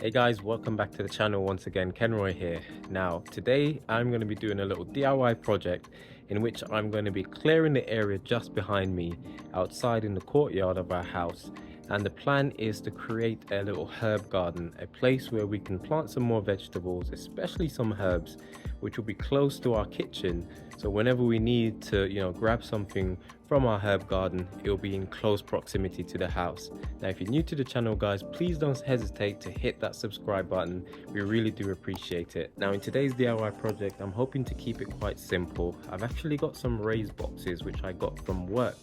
Hey guys, welcome back to the channel once again. Kenroy here. Now today I'm going to be doing a little DIY project in which I'm going to be clearing the area just behind me outside in the courtyard of our house, and the plan is to create a little herb garden, a place where we can plant some more vegetables, especially some herbs, which will be close to our kitchen. So whenever we need to, grab something from our herb garden, it will be in close proximity to the house. Now, if you're new to the channel, guys, please don't hesitate to hit that subscribe button. We really do appreciate it. Now, in today's DIY project, I'm hoping to keep it quite simple. I've actually got some raised boxes which I got from work,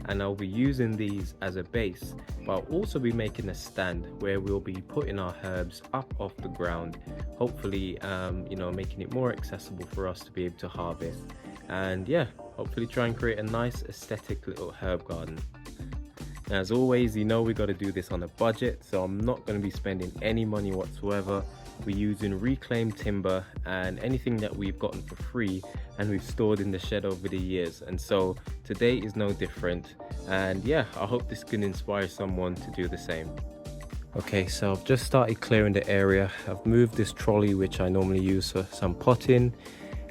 and I'll be using these as a base, but I'll also be making a stand where we'll be putting our herbs up off the ground, hopefully making it more accessible for us to be able to harvest, and hopefully try and create a nice aesthetic little herb garden. As always, we got to do this on a budget, so I'm not going to be spending any money whatsoever. We're using reclaimed timber and anything that we've gotten for free and we've stored in the shed over the years, and so today is no different. And I hope this can inspire someone to do the same. Okay, so I've just started clearing the area. I've moved this trolley which I normally use for some potting,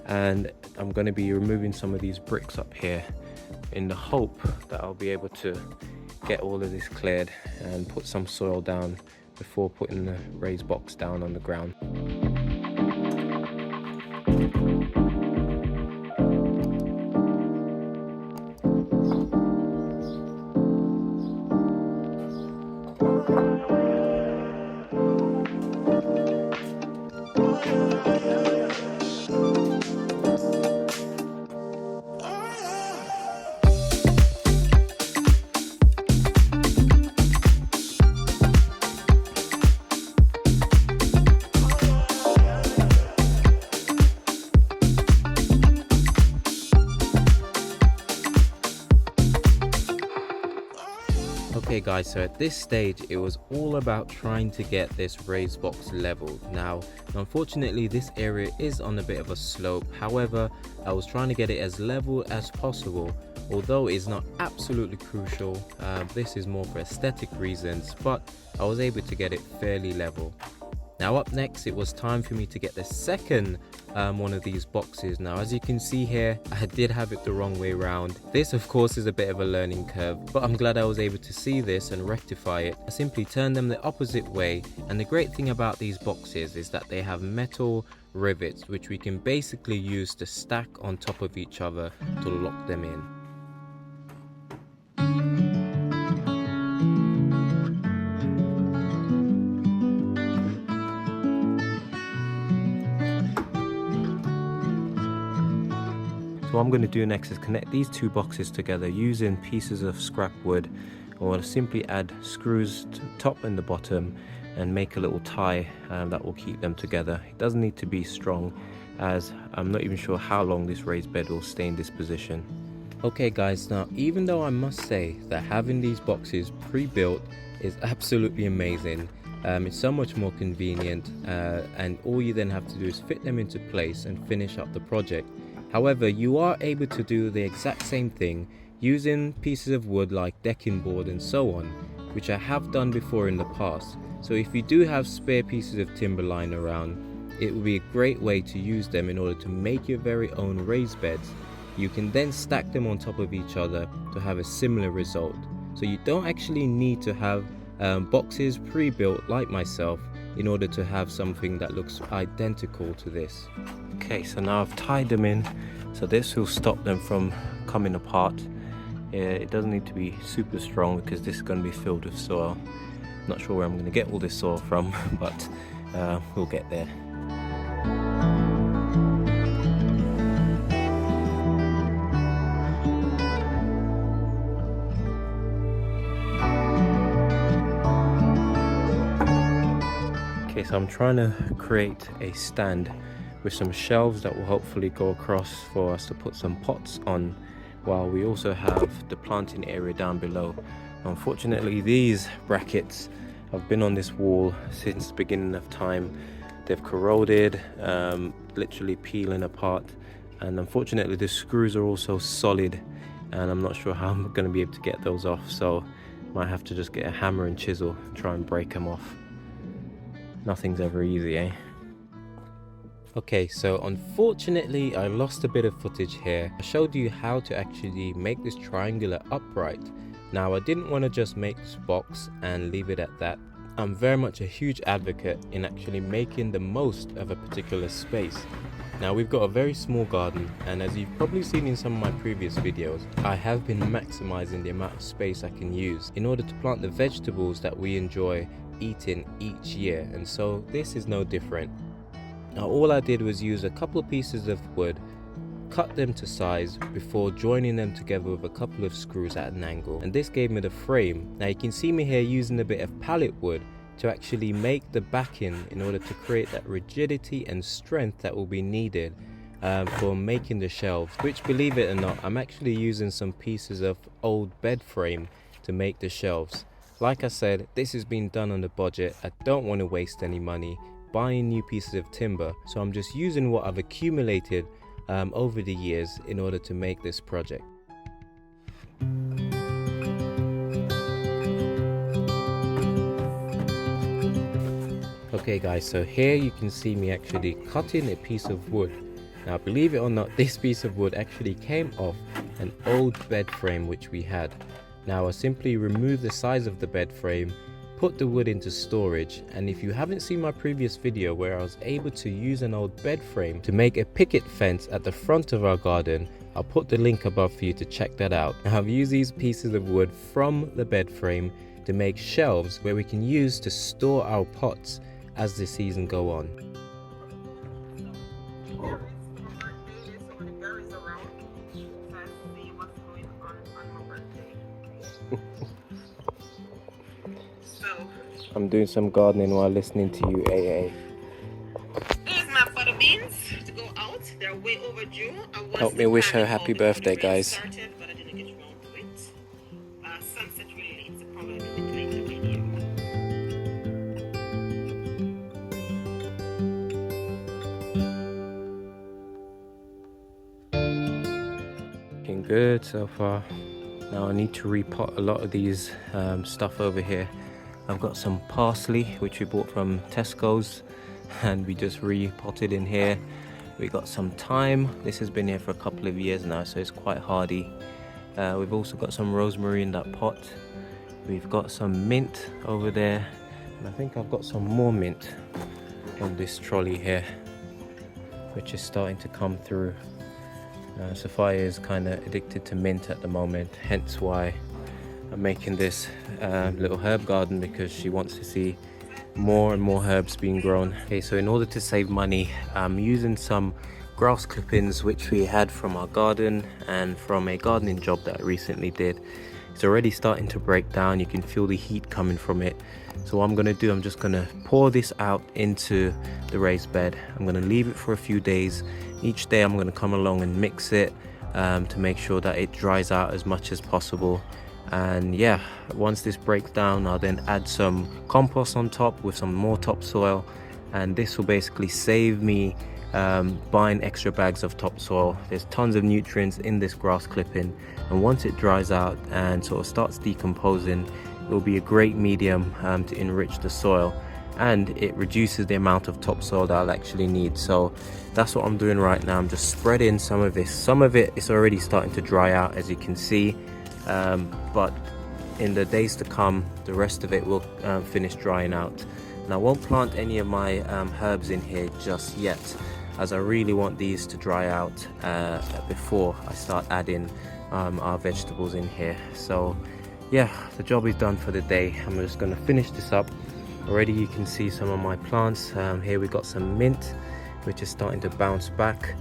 and I'm going to be removing some of these bricks up here in the hope that I'll be able to get all of this cleared and put some soil down before putting the raised box down on the ground. Okay guys, so at this stage it was all about trying to get this raised box leveled. Now unfortunately this area is on a bit of a slope, however I was trying to get it as level as possible. Although it's not absolutely crucial, this is more for aesthetic reasons, but I was able to get it fairly level. Now up next, it was time for me to get the second one of these boxes. Now as you can see here, I did have it the wrong way around. This of course is a bit of a learning curve, but I'm glad I was able to see this and rectify it. I simply turned them the opposite way, and the great thing about these boxes is that they have metal rivets which we can basically use to stack on top of each other to lock them in. So what I'm going to do next is connect these two boxes together using pieces of scrap wood. I want to simply add screws to the top and the bottom and make a little tie that will keep them together. It doesn't need to be strong, as I'm not even sure how long this raised bed will stay in this position. Okay guys, now even though I must say that having these boxes pre-built is absolutely amazing, it's so much more convenient, and all you then have to do is fit them into place and finish up the project. However, you are able to do the exact same thing using pieces of wood like decking board and so on, which I have done before in the past. So if you do have spare pieces of timber lying around, it will be a great way to use them in order to make your very own raised beds. You can then stack them on top of each other to have a similar result. So you don't actually need to have boxes pre-built like myself in order to have something that looks identical to this. Okay, so now I've tied them in, so this will stop them from coming apart. It doesn't need to be super strong because this is going to be filled with soil. Not sure where I'm going to get all this soil from, but we'll get there. Okay, so I'm trying to create a stand with some shelves that will hopefully go across for us to put some pots on, while we also have the planting area down below. Unfortunately, these brackets have been on this wall since the beginning of time. They've corroded, literally peeling apart, and unfortunately the screws are also solid, and I'm not sure how I'm going to be able to get those off, so might have to just get a hammer and chisel and try and break them off. Nothing's ever easy, eh? Okay, so unfortunately I lost a bit of footage here. I showed you how to actually make this triangular upright. Now I didn't want to just make this box and leave it at that. I'm very much a huge advocate in actually making the most of a particular space. Now we've got a very small garden, and as you've probably seen in some of my previous videos, I have been maximizing the amount of space I can use in order to plant the vegetables that we enjoy eating each year, and so this is no different. Now all I did was use a couple of pieces of wood, cut them to size before joining them together with a couple of screws at an angle, and this gave me the frame. Now you can see me here using a bit of pallet wood to actually make the backing in order to create that rigidity and strength that will be needed for making the shelves, which, believe it or not, I'm actually using some pieces of old bed frame to make the shelves. Like I said, this has been done on a budget. I don't want to waste any money buying new pieces of timber, so I'm just using what I've accumulated over the years in order to make this project. Okay guys, so here you can see me actually cutting a piece of wood. Now believe it or not, this piece of wood actually came off an old bed frame which we had. Now I simply remove the size of the bed frame, put the wood into storage, and if you haven't seen my previous video where I was able to use an old bed frame to make a picket fence at the front of our garden, I'll put the link above for you to check that out. Now I've used these pieces of wood from the bed frame to make shelves where we can use to store our pots as the season go on. I'm doing some gardening while listening to you, AA. Here's my butter beans to go out. They're way overdue. Help me wish her happy birthday, guys. Started, but I didn't get around to it. Sunset really leads, probably a bit later video. Looking good so far. Now I need to repot a lot of these stuff over here. I've got some parsley which we bought from Tesco's and we just repotted in here. We got some thyme. This has been here for a couple of years now, so it's quite hardy. We've also got some rosemary in that pot. We've got some mint over there, and I think I've got some more mint on this trolley here, which is starting to come through. Sapphire is kind of addicted to mint at the moment, hence why I'm making this little herb garden, because she wants to see more and more herbs being grown. Okay, so in order to save money, I'm using some grass clippings which we had from our garden and from a gardening job that I recently did. It's already starting to break down. You can feel the heat coming from it. So what I'm going to do, I'm just going to pour this out into the raised bed. I'm going to leave it for a few days. Each day I'm going to come along and mix it to make sure that it dries out as much as possible. And yeah, once this breaks down, I'll then add some compost on top with some more topsoil, and this will basically save me buying extra bags of topsoil. There's tons of nutrients in this grass clipping, and once it dries out and sort of starts decomposing, it will be a great medium to enrich the soil, and it reduces the amount of topsoil that I'll actually need. So that's what I'm doing right now. I'm just spreading some of this. Some of it is already starting to dry out, as you can see. But in the days to come, the rest of it will finish drying out. And I won't plant any of my herbs in here just yet, as I really want these to dry out before I start adding our vegetables in here. So yeah, the job is done for the day. I'm just going to finish this up. Already you can see some of my plants. Here we've got some mint, which is starting to bounce back.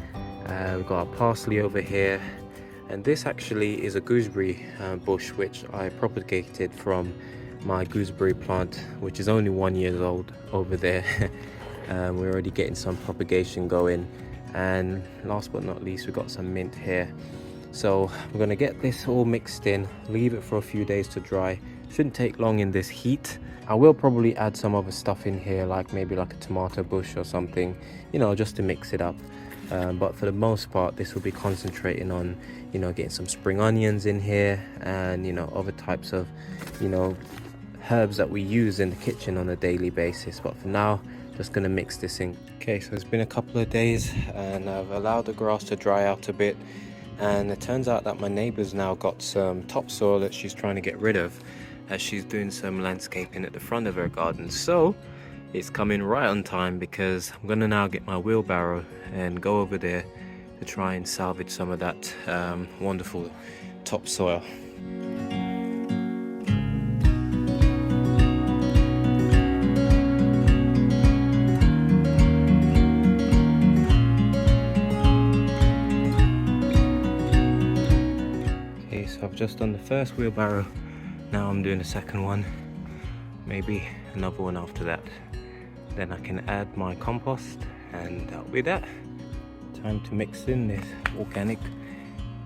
We've got our parsley over here. And this actually is a gooseberry bush which I propagated from my gooseberry plant, which is only 1 year old over there. We're already getting some propagation going. And last but not least, we've got some mint here. So we're going to get this all mixed in, leave it for a few days to dry. Shouldn't take long in this heat. I will probably add some other stuff in here, like maybe like a tomato bush or something, you know, just to mix it up. But for the most part, this will be concentrating on, you know, getting some spring onions in here and, you know, other types of, you know, herbs that we use in the kitchen on a daily basis. But for now, Just gonna mix this in. Okay, so it's been a couple of days and I've allowed the grass to dry out a bit, and it turns out that my neighbour's now got some topsoil that she's trying to get rid of as she's doing some landscaping at the front of her garden. So it's coming right on time, because I'm gonna now get my wheelbarrow and go over there to try and salvage some of that wonderful topsoil. Okay, so I've just done the first wheelbarrow, now I'm doing the second one, maybe another one after that. Then I can add my compost and that'll be that. Time to mix in this organic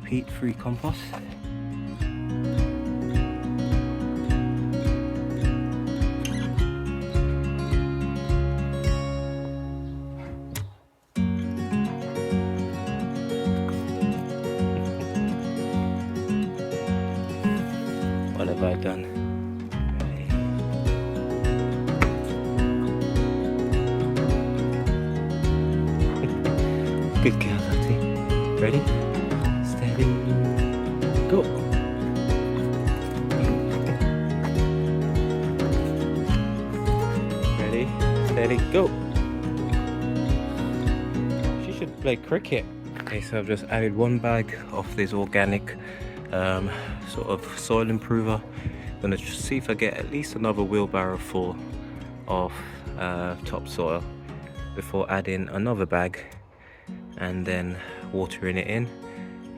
peat-free compost. What have I done? Good girl, Lottie. Ready? Steady. Go. Ready? Steady. Go. She should play cricket. Okay, so I've just added one bag of this organic sort of soil improver. I'm gonna see if I get at least another wheelbarrow full of topsoil before adding another bag, and then watering it in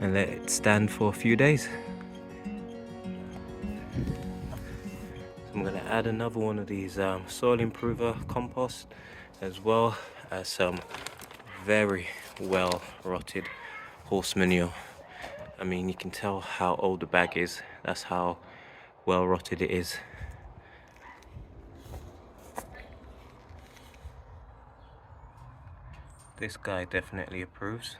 and let it stand for a few days. So I'm going to add another one of these soil improver compost, as well as some very well rotted horse manure. I mean, you can tell how old the bag is, that's how well rotted it is. This guy definitely approves.